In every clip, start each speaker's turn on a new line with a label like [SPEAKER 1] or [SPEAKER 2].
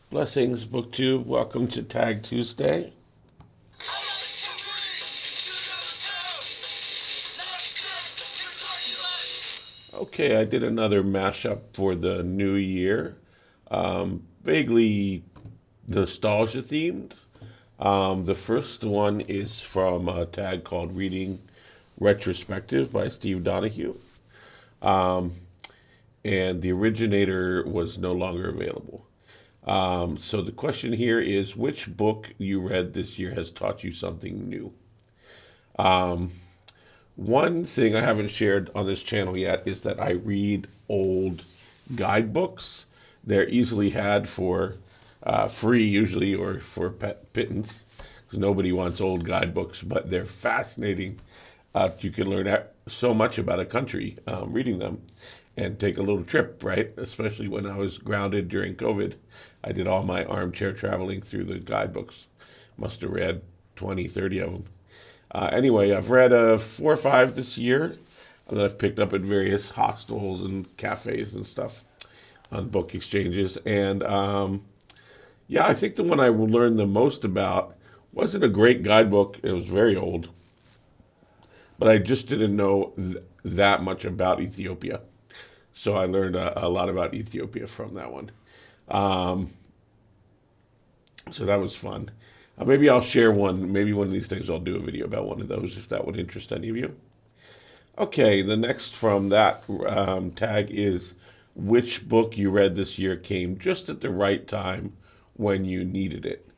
[SPEAKER 1] Blessings, BookTube. Welcome to Tag Tuesday. Okay, I did another mashup for the new year, vaguely nostalgia themed. The first one is from a tag called Reading Retrospective by Steve Donahue. Um, and the originator was no longer available. So the question here is which book you read this year has taught you something new? Um, One thing I haven't shared on this channel yet is that I read old guidebooks. They're easily had for free, usually, or for pittance, because nobody wants old guidebooks, but they're fascinating. You can learn so much about a country reading them and take a little trip, right? Especially when I was grounded during COVID. I did all my armchair traveling through the guidebooks. Must have read 20, 30 of them. Anyway, I've read 4 or 5 this year that I've picked up at various hostels and cafes and stuff on book exchanges. And yeah, I think the one I learned the most about wasn't a great guidebook. It was very old, but I just didn't know that much about Ethiopia. So I learned a lot about Ethiopia from that one. Um, so that was fun. Maybe I'll share one. Maybe one of these days I'll do a video about one of those if that would interest any of you. Okay, the next from that tag is which book you read this year came just at the right time when you needed it.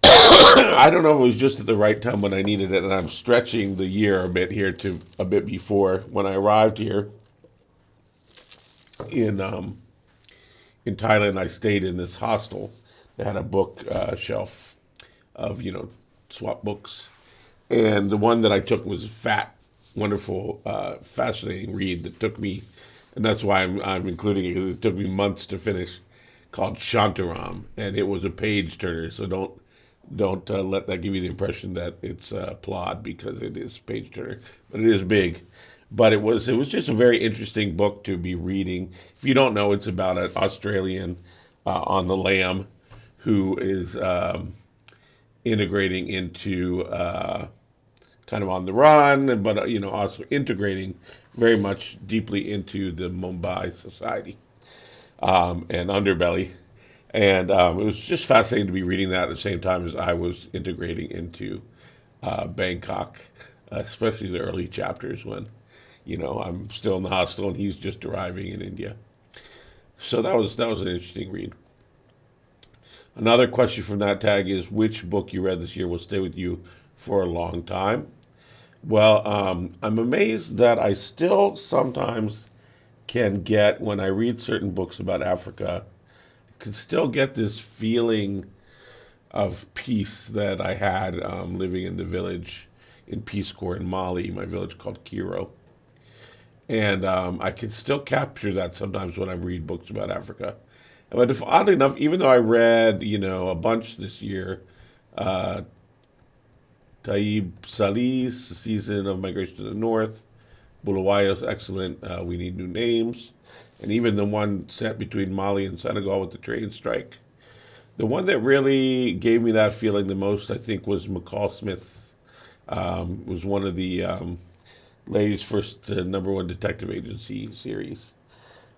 [SPEAKER 1] I don't know if it was just at the right time when I needed it, and I'm stretching the year a bit here to a bit before when I arrived here in um, in Thailand. I stayed in this hostel that had a book shelf of swap books, and the one that I took was a fat, wonderful, fascinating read that took me, and that's why I'm including it because it took me months to finish. Called Shantaram, and it was a page turner. So don't let that give you the impression that it's a plod because it is page turner, but it is big. But it was just a very interesting book to be reading. If you don't know, it's about an Australian on the lam who is integrating into kind of on the run, but also integrating very much deeply into the Mumbai society and underbelly. And it was just fascinating to be reading that at the same time as I was integrating into Bangkok, especially the early chapters when, I'm still in the hostel and he's just arriving in India. So that was an interesting read. Another question from that tag is which book you read this year will stay with you for a long time? Well, I'm amazed that I still sometimes can get, when I read certain books about Africa, can still get this feeling of peace that I had living in the village in Peace Corps in Mali, my village called Kiro. And I can still capture that sometimes when I read books about Africa. But oddly enough, even though I read, a bunch this year, uh, Taib Salih's Season of Migration to the North, Bulawayo's excellent We Need New Names, and even the one set between Mali and Senegal with the train strike. The one that really gave me that feeling the most, I think, was McCall Smith's. Was one of the ladies' first number one detective agency series.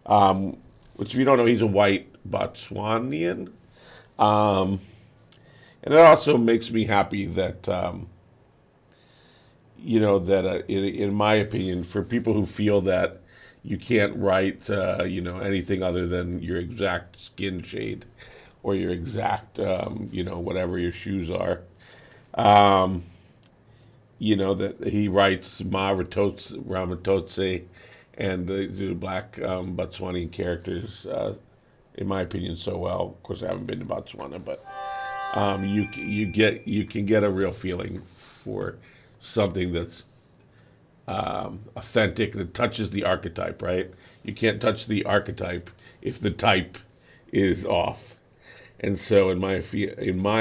[SPEAKER 1] Which, if you don't know, he's a white Botswanian. Um, and it also makes me happy that, in my opinion, for people who feel that you can't write, anything other than your exact skin shade or your exact, whatever your shoes are, um, that he writes Ramatotse and the black Botswanian characters, in my opinion, so well. Of course, I haven't been to Botswana, but you can get a real feeling for something that's authentic that touches the archetype, right? You can't touch the archetype if the type is off. And so, in my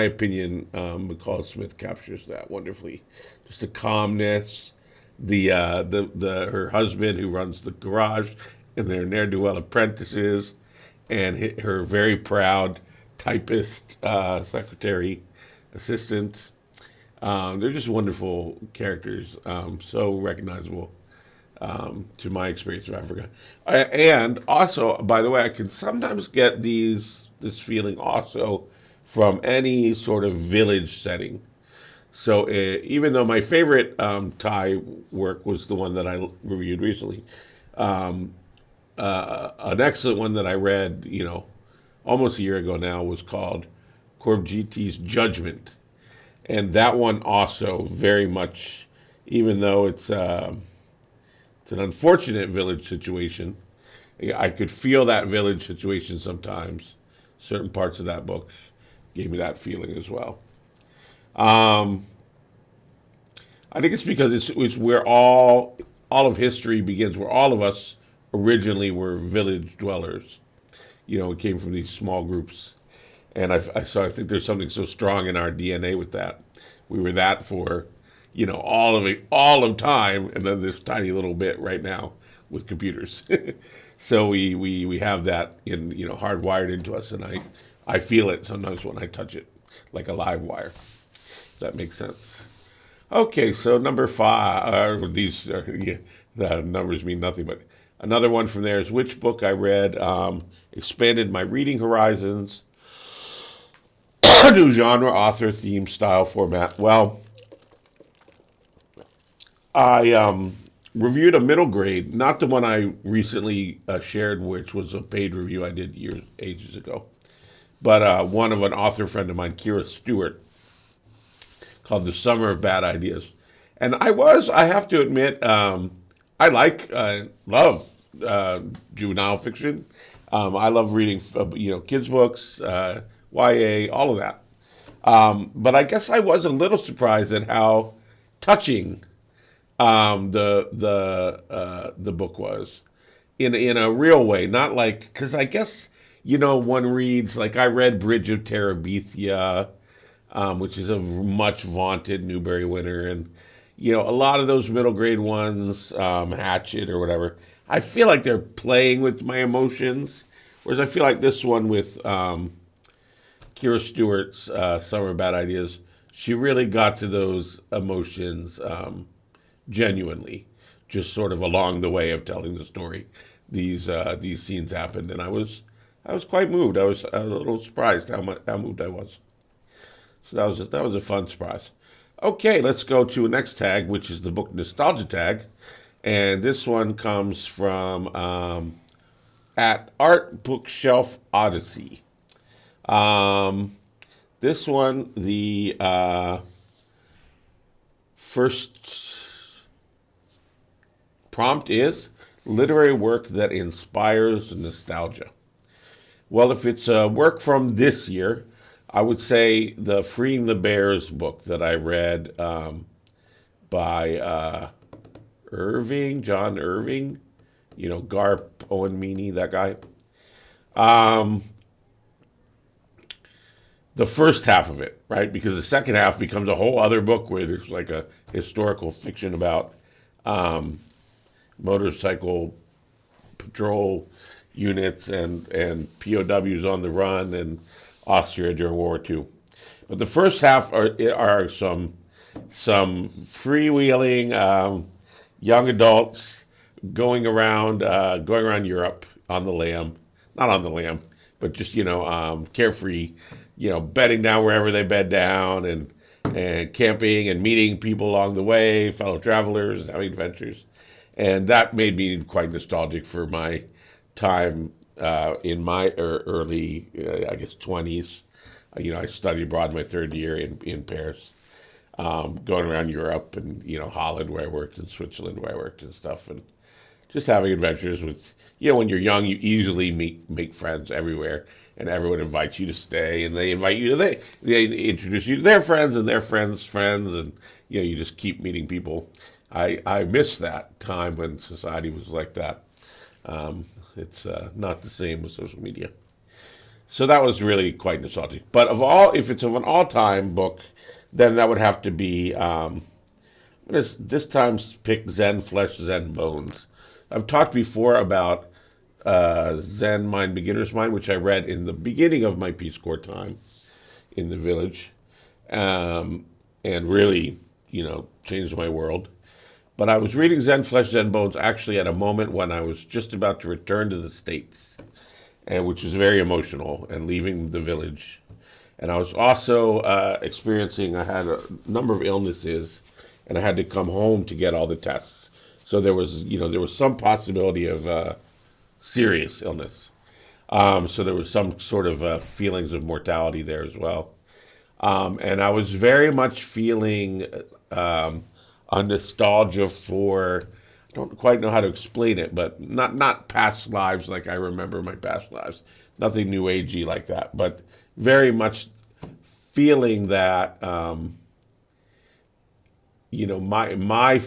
[SPEAKER 1] opinion, McCall Smith captures that wonderfully. Just the calmness, the her husband who runs the garage, and their ne'er do well apprentices, and her very proud typist, secretary, assistant. They're just wonderful characters, so recognizable to my experience of Africa. And also, by the way, I can sometimes get this feeling also from any sort of village setting. So even though my favorite Thai work was the one that I reviewed recently, an excellent one that I read, almost a year ago now was called Korbjiti's Judgment. And that one also very much, even though it's an unfortunate village situation, I could feel that village situation sometimes. Certain parts of that book gave me that feeling as well. Um, I think it's because it's where all of history begins, where all of us originally were village dwellers. We came from these small groups, and so I think there's something so strong in our DNA with that. We were that for, all of time, and then this tiny little bit right now with computers. So we have that hardwired into us, and I feel it sometimes when I touch it, like a live wire. If that makes sense. Okay, so number 5. Yeah, the numbers mean nothing, but another one from there is which book I read expanded my reading horizons. New genre, author, theme, style, format. Well, I reviewed a middle grade, not the one I recently shared, which was a paid review I did ages ago, but one of an author friend of mine, Kira Stewart, called The Summer of Bad Ideas. And I have to admit, love juvenile fiction. I love reading, kids' books, YA, all of that. But I guess I was a little surprised at how touching the book was in a real way, not like because I guess one reads like I read Bridge of Terabithia, which is a much vaunted Newbery winner, and a lot of those middle grade ones, Hatchet or whatever. I feel like they're playing with my emotions, whereas I feel like this one with Kira Stewart's Summer of Bad Ideas, she really got to those emotions genuinely, just sort of along the way of telling the story. These scenes happened, and I was quite moved. I was a little surprised how moved I was. So that was a fun surprise. Okay, let's go to the next tag, which is the book Nostalgia Tag, and this one comes from at Art Bookshelf Odyssey. This one, the first prompt is literary work that inspires nostalgia. Well, if it's a work from this year, I would say the Freeing the Bears book that I read by John Irving, Garp, Owen Meany, that guy. The first half of it, right? Because the second half becomes a whole other book where there's like a historical fiction about motorcycle patrol units and POWs on the run and Austria during World War II. But the first half are some freewheeling young adults going around Europe on the lam, not on the lam, but just carefree, bedding down wherever they bed down and camping and meeting people along the way, fellow travelers, and having adventures. And that made me quite nostalgic for my time in my early, I guess, 20s. I studied abroad my third year in Paris, going around Europe and, Holland where I worked and Switzerland where I worked and stuff. And just having adventures with, when you're young, you easily make friends everywhere. And everyone invites you to stay, and they invite you to they introduce you to their friends and their friends' friends, and you just keep meeting people. I miss that time when society was like that. It's not the same with social media. So that was really quite nostalgic. But if it's of an all-time book, then that would have to be. This time pick Zen Flesh, Zen Bones. I've talked before about Zen Mind, Beginner's Mind, which I read in the beginning of my Peace Corps time in the village, and really, changed my world. But I was reading Zen Flesh, Zen Bones actually at a moment when I was just about to return to the States, and which was very emotional, and leaving the village. And I was also experiencing, I had a number of illnesses, and I had to come home to get all the tests. So there was some possibility of serious illness. So there was some sort of feelings of mortality there as well. And I was very much feeling a nostalgia for, I don't quite know how to explain it, but not past lives like I remember my past lives. Nothing new agey like that, but very much feeling that my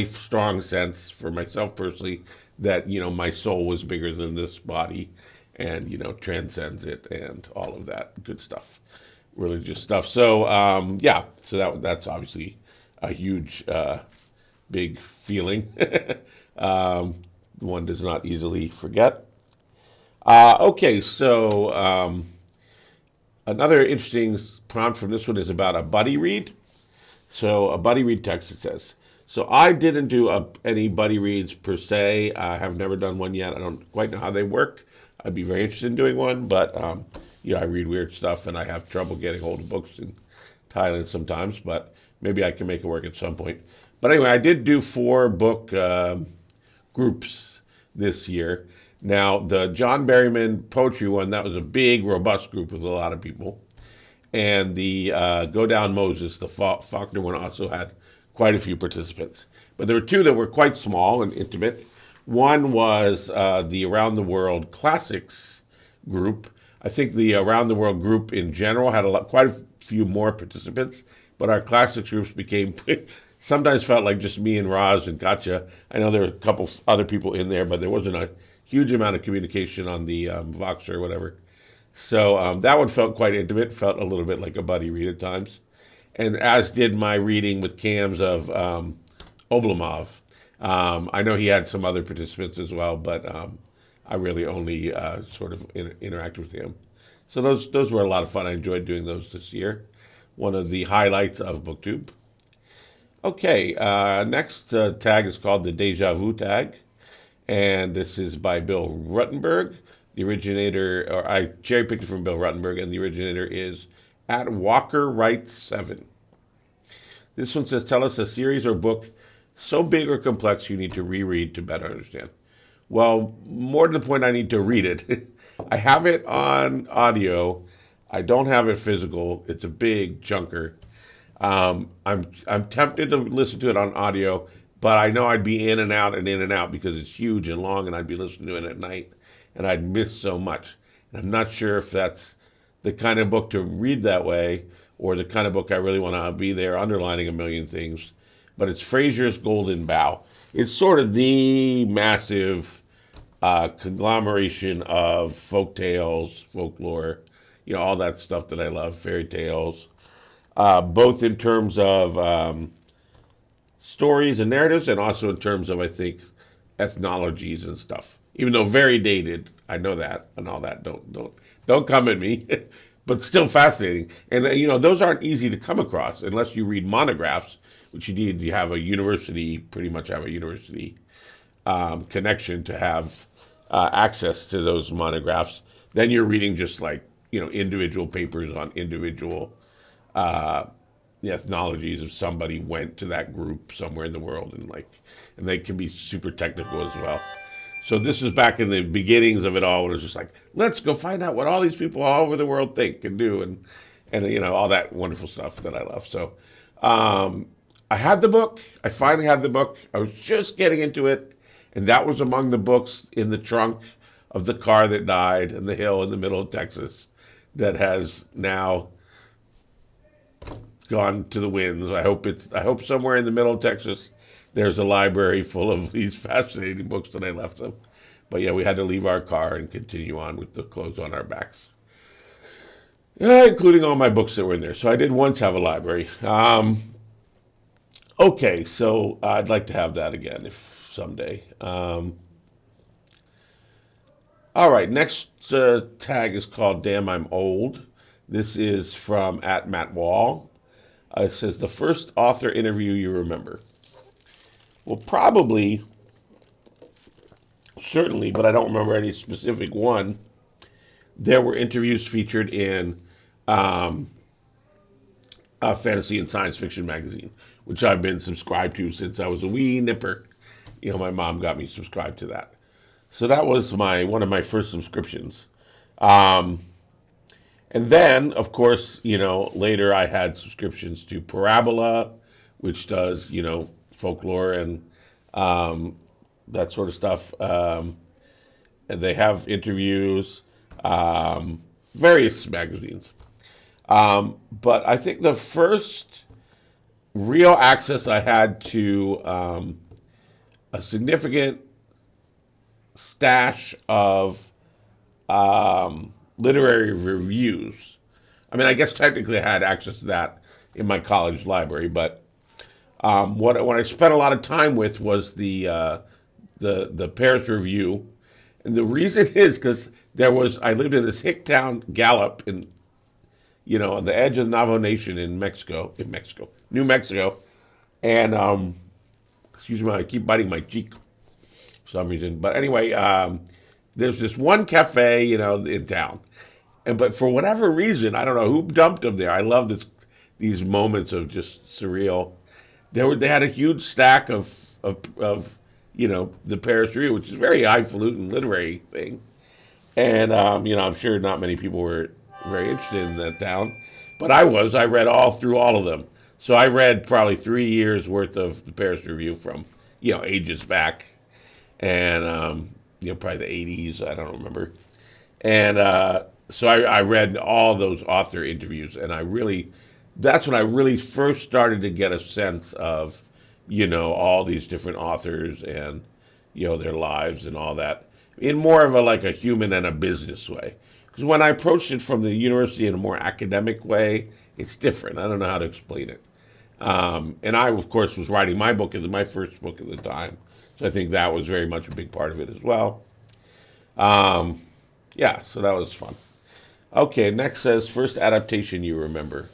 [SPEAKER 1] strong sense for myself personally that my soul was bigger than this body, and transcends it, and all of that good stuff, religious stuff. So so that's obviously a huge big feeling. One does not easily forget. Okay, so another interesting prompt from this one is about a buddy read. So a buddy read text, it says. So I didn't do any buddy reads per se. I have never done one yet. I don't quite know how they work. I'd be very interested in doing one, but I read weird stuff, and I have trouble getting hold of books in Thailand sometimes, but maybe I can make it work at some point. But anyway, I did do 4 book groups this year. Now, the John Berryman poetry one, that was a big, robust group with a lot of people. And the Go Down Moses, the Faulkner one, also had quite a few participants. But there were 2 that were quite small and intimate. One was the Around the World Classics group. I think the Around the World group in general had quite a few more participants, but our classics groups became sometimes felt like just me and Roz and Gotcha. I know there were a couple other people in there, but there wasn't a huge amount of communication on the Vox or whatever. So that one felt quite intimate, felt a little bit like a buddy read at times. And as did my reading with Cams of Oblomov. I know he had some other participants as well, but I really only sort of interacted with him. So those were a lot of fun. I enjoyed doing those this year. One of the highlights of BookTube. Okay, next tag is called the DEJA VU tag, and this is by Bill Ruttenberg. The originator, or I cherry picked it from Bill Ruttenberg, and the originator is at Walker Wright 7. This one says, tell us a series or book so big or complex you need to reread to better understand. Well, more to the point, I need to read it. I have it on audio. I don't have it physical. It's a big chunker. I'm tempted to listen to it on audio, but I know I'd be in and out because it's huge and long, and I'd be listening to it at night, and I'd miss so much. And I'm not sure if that's the kind of book to read that way, or the kind of book I really want to be there underlining a million things. But it's Fraser's Golden Bough. It's sort of the massive conglomeration of folk tales, folklore, all that stuff that I love, fairy tales, both in terms of stories and narratives, and also in terms of, I think, ethnologies and stuff. Even though very dated, I know that and all that. Don't come at me, but still fascinating. And those aren't easy to come across unless you read monographs, which you need. You have a university, pretty much have a university connection to have access to those monographs. Then you're reading just like individual papers on individual the ethnologies of somebody went to that group somewhere in the world, and they can be super technical as well. So this is back in the beginnings of it all, when it was just like, let's go find out what all these people all over the world think and do, and all that wonderful stuff that I love. So I had the book. I finally had the book. I was just getting into it, and that was among the books in the trunk of the car that died in the hill in the middle of Texas that has now gone to the winds. I hope somewhere in the middle of Texas there's a library full of these fascinating books that I left them. But yeah, we had to leave our car and continue on with the clothes on our backs, including all my books that were in there. So I did once have a library. Okay, so I'd like to have that again if someday. All right, next tag is called Damn I'm Old. This is from at Matt Wall. It says, the first author interview you remember. Well, probably, certainly, but I don't remember any specific one. There were interviews featured in um, a fantasy and science fiction magazine, which I've been subscribed to since I was a wee nipper. You know, my mom got me subscribed to that. So that was my one of my first subscriptions. Um, and then, of course, you know, later I had subscriptions to Parabola, which does, you know, folklore and um, that sort of stuff. And they have interviews, various magazines. But I think the first real access I had to a significant stash of literary reviews. I mean, I guess technically I had access to that in my college library, but what I spent a lot of time with was the Paris Review, and the reason is because I lived in this hick town, Gallup, in on the edge of the Navajo Nation in New Mexico, and excuse me, I keep biting my cheek for some reason, but anyway, there's this one cafe, in town, but for whatever reason, I don't know who dumped them there. I love these moments of just surreal. They had a huge stack of the Paris Review, which is a very highfalutin literary thing, and I'm sure not many people were very interested in that town, but I was. I read all through all of them, so I read probably 3 years worth of the Paris Review from ages back, and probably the '80s. I don't remember, and so I read all those author interviews, and that's when I really first started to get a sense of all these different authors and their lives and all that in more of a human and a business way. Because when I approached it from the university in a more academic way, it's different. I don't know how to explain it. And I, of course, was writing my first book at the time, so I think that was very much a big part of it as well. Um, yeah, so that was fun. Okay, next says first adaptation you remember,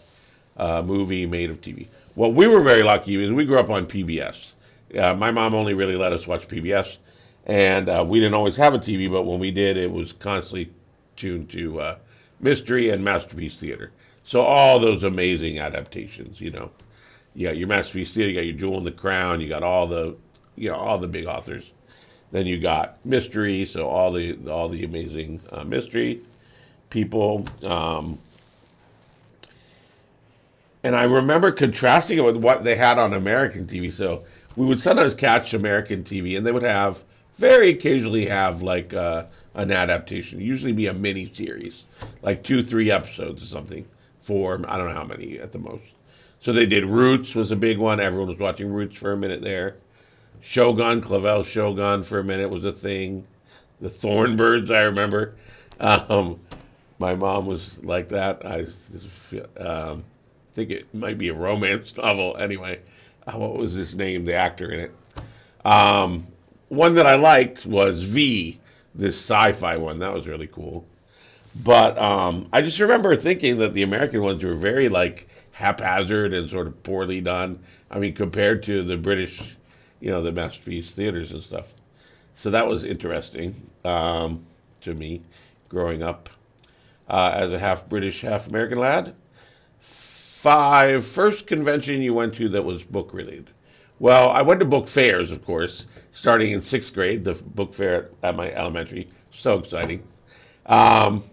[SPEAKER 1] movie made of TV. Well, we were very lucky because we grew up on PBS. My mom only really let us watch PBS, and we didn't always have a TV, but when we did, it was constantly tuned to Mystery and Masterpiece Theater. So all those amazing adaptations, you got your Masterpiece Theater, you got your Jewel in the Crown, you got all the big authors. Then you got Mystery, so all the amazing mystery people. And I remember contrasting it with what they had on American TV. So we would sometimes catch American TV, and they would very occasionally have an adaptation. Usually be a mini series, like 2, 3 episodes or something. For I don't know how many at the most. So they did Roots was a big one. Everyone was watching Roots for a minute there. Shogun, Clavel's Shogun for a minute was a thing. The Thornbirds, I remember. Um, my mom was like that. Think it might be a romance novel. Anyway, what was his name? The actor in it. One that I liked was V, this sci-fi one. That was really cool. But I just remember thinking that the American ones were very haphazard and sort of poorly done. I mean, compared to the British, the Masterpiece Theaters and stuff. So that was interesting to me growing up as a half British, half American lad. First convention you went to that was book related. Well, I went to book fairs, of course, starting in sixth grade, the book fair at my elementary. So exciting. Um,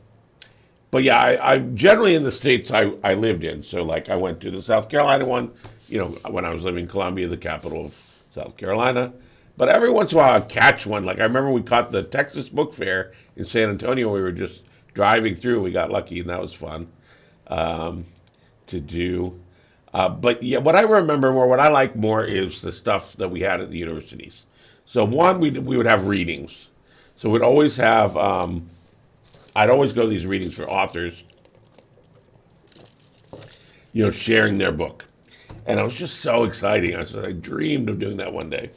[SPEAKER 1] but yeah, I generally in the states I lived in. So I went to the South Carolina one, when I was living in Columbia, the capital of South Carolina. But every once in a while I'd catch one. I remember we caught the Texas Book Fair in San Antonio. We were just driving through. We got lucky, and that was fun to do. But yeah, what I remember more, what I like more is the stuff that we had at the universities. So one, we would have readings. So we'd always have, I'd always go to these readings for authors, sharing their book. And it was just so exciting. I dreamed of doing that one day.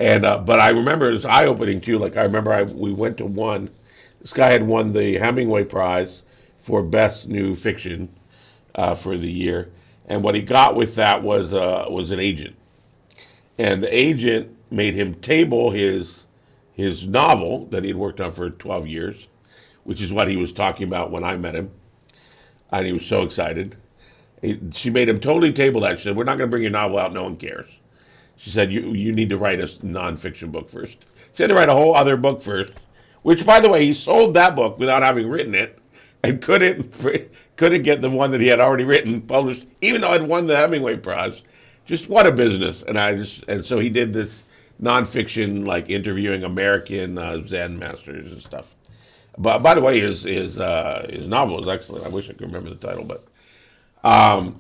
[SPEAKER 1] And but I remember it was eye opening too. Like I remember we went to one. This guy had won the Hemingway Prize for best new fiction for the year, and what he got with that was an agent, and the agent made him table his novel that he had worked on for 12 years, which is what he was talking about when I met him, and he was so excited. She made him totally table that. She said, "We're not going to bring your novel out. No one cares." She said, you need to write a nonfiction book first. She had to write a whole other book first, which, by the way, he sold that book without having written it and couldn't get the one that he had already written published, even though it won the Hemingway Prize. Just what a business. And so he did this nonfiction, like interviewing American Zen masters and stuff. But by the way, his novel is excellent. I wish I could remember the title, but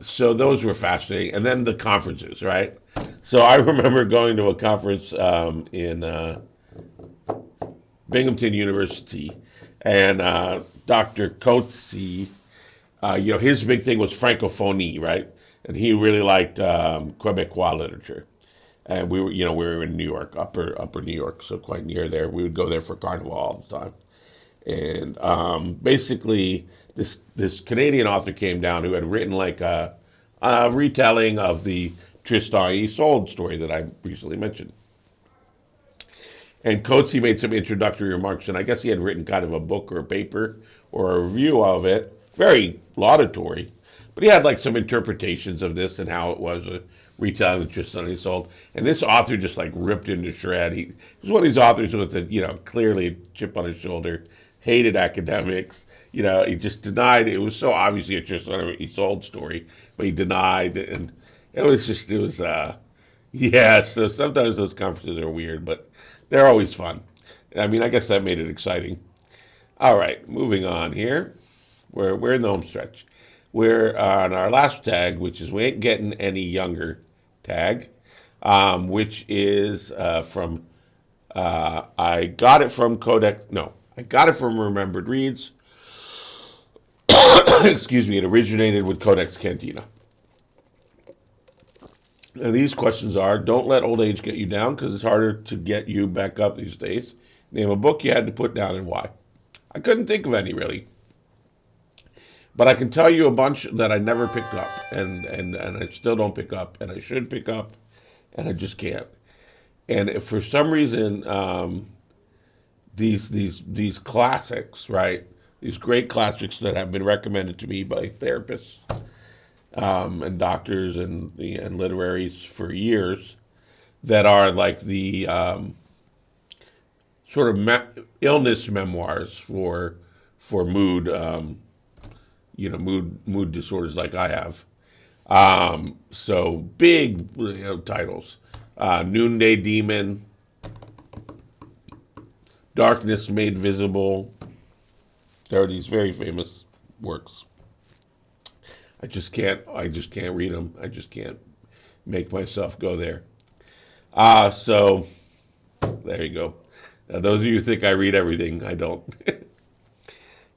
[SPEAKER 1] so those were fascinating. And then the conferences, right? So I remember going to a conference in Binghamton University, and Dr. Coetzee, his big thing was francophonie, right? And he really liked Quebecois literature. And we were in New York, upper New York, so quite near there. We would go there for Carnival all the time. And basically, this Canadian author came down who had written like a retelling of the Tristan and Isolde story that I recently mentioned. And Coetzee made some introductory remarks, and I guess he had written kind of a book or a paper or a review of it, very laudatory. But he had like some interpretations of this and how it was a retelling of Tristan and Isolde. And this author just like ripped into shred. He was one of these authors with a clearly a chip on his shoulder, hated academics. He just denied it. It was so obviously a Tristan and Isolde story, but he denied it. And yeah, so sometimes those conferences are weird, but they're always fun. I mean, I guess that made it exciting. All right, moving on here. We're in the home stretch. We're on our last tag, which is We Ain't Getting Any Younger tag, which is from, I got it from I got it from Remembered Reads. Excuse me, it originated with Codex Cantina. And these questions are: don't let old age get you down, because it's harder to get you back up these days. Name a book you had to put down and why. I couldn't think of any, really. But I can tell you a bunch that I never picked up, and I still don't pick up, and I should pick up, and I just can't. And if for some reason, these classics, right? These great classics that have been recommended to me by therapists and doctors and literaries for years, that are like the sort of illness memoirs for mood, mood disorders like I have. So big titles: Noonday Demon, Darkness Made Visible. There are these very famous works. I just can't read them. I just can't make myself go there. So there you go. Now, those of you who think I read everything, I don't.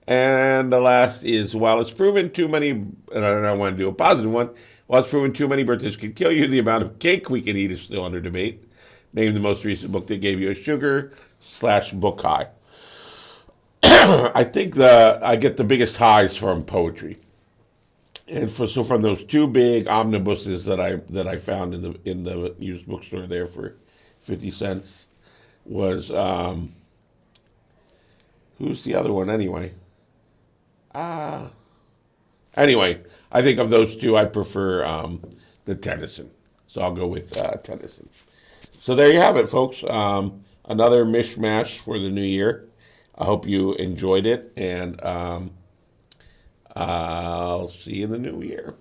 [SPEAKER 1] And the last is, while it's proven too many, and I want to do a positive one, while it's proven too many birthdays can kill you, the amount of cake we can eat is still under debate. Name the most recent book that gave you a sugar/book high. I think I get the biggest highs from poetry. And from those two big omnibuses that I found in the used bookstore there for 50 cents was who's the other one anyway? Anyway, I think of those two, I prefer the Tennyson. So I'll go with Tennyson. So there you have it, folks. Another mishmash for the new year. I hope you enjoyed it, and I'll see you in the new year.